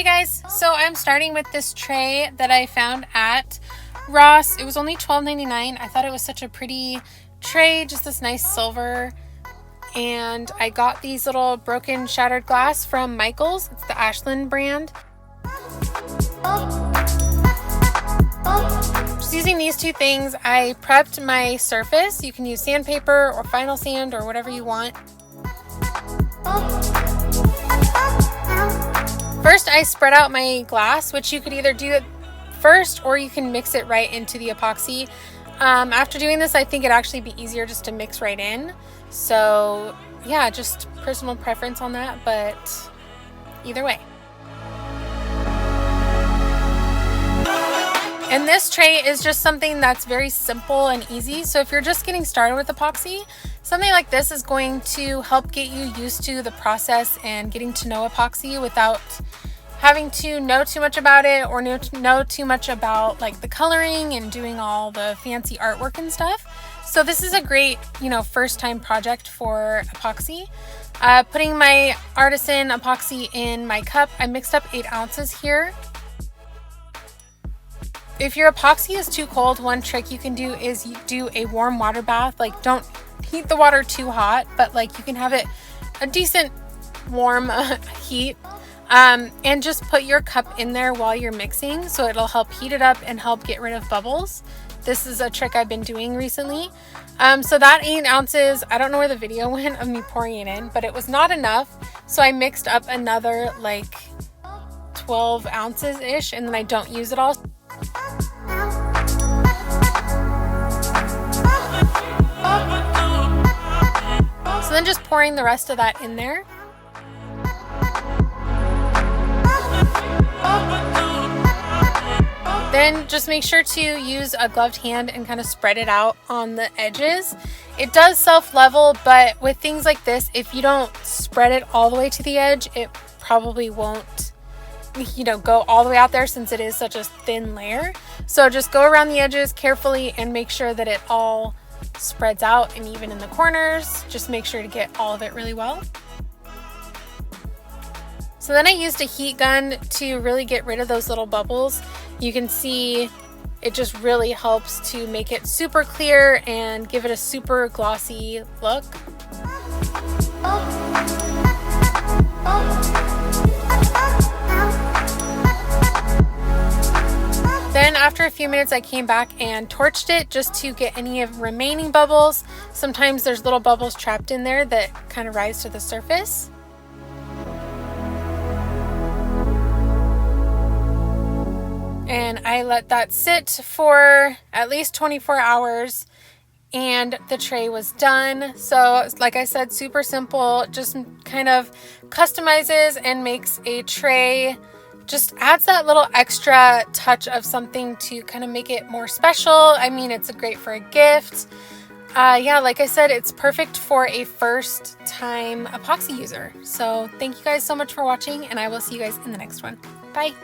guys, so I'm starting with this tray that I found at Ross. It was only $12.99. I thought it was such a pretty tray, just this nice silver. And I got these little broken shattered glass from Michaels. It's the Ashland brand. Just using these two things, I prepped my surface. You can use sandpaper or final sand or whatever you want. First, I spread out my glass, which you could either do it first or you can mix it right into the epoxy. After doing this, I think it'd actually be easier just to mix right in. So yeah, just personal preference on that, but either way. And this tray is just something that's very simple and easy. So if you're just getting started with epoxy, something like this is going to help get you used to the process and getting to know epoxy without having to know too much about it or know too much about like the coloring and doing all the fancy artwork and stuff. So this is a great, first time project for epoxy. Putting my artisan epoxy in my cup, I mixed up 8 ounces here. If your epoxy is too cold, one trick you can do is you do a warm water bath. Like, don't heat the water too hot, but like you can have it a decent warm heat. And just put your cup in there while you're mixing, so it'll help heat it up and help get rid of bubbles. This is a trick I've been doing recently. So that 8 ounces, I don't know where the video went of me pouring it in, but it was not enough. So I mixed up another like 12 ounces ish, and then I don't use it all. So then just pouring the rest of that in there. Then just make sure to use a gloved hand and kind of spread it out on the edges. It does self-level, but with things like this, if you don't spread it all the way to the edge, it probably won't, go all the way out there since it is such a thin layer. So just go around the edges carefully and make sure that it all spreads out, and even in the corners, just make sure to get all of it really well. So then I used a heat gun to really get rid of those little bubbles. You can see it just really helps to make it super clear and give it a super glossy look. Then after a few minutes, I came back and torched it just to get any of remaining bubbles. Sometimes there's little bubbles trapped in there that kind of rise to the surface. And I let that sit for at least 24 hours and the tray was done. So like I said, super simple, just kind of customizes and makes a tray, just adds that little extra touch of something to kind of make it more special. I mean, it's great for a gift. Yeah, like I said, it's perfect for a first time epoxy user. So thank you guys so much for watching, and I will see you guys in the next one. Bye.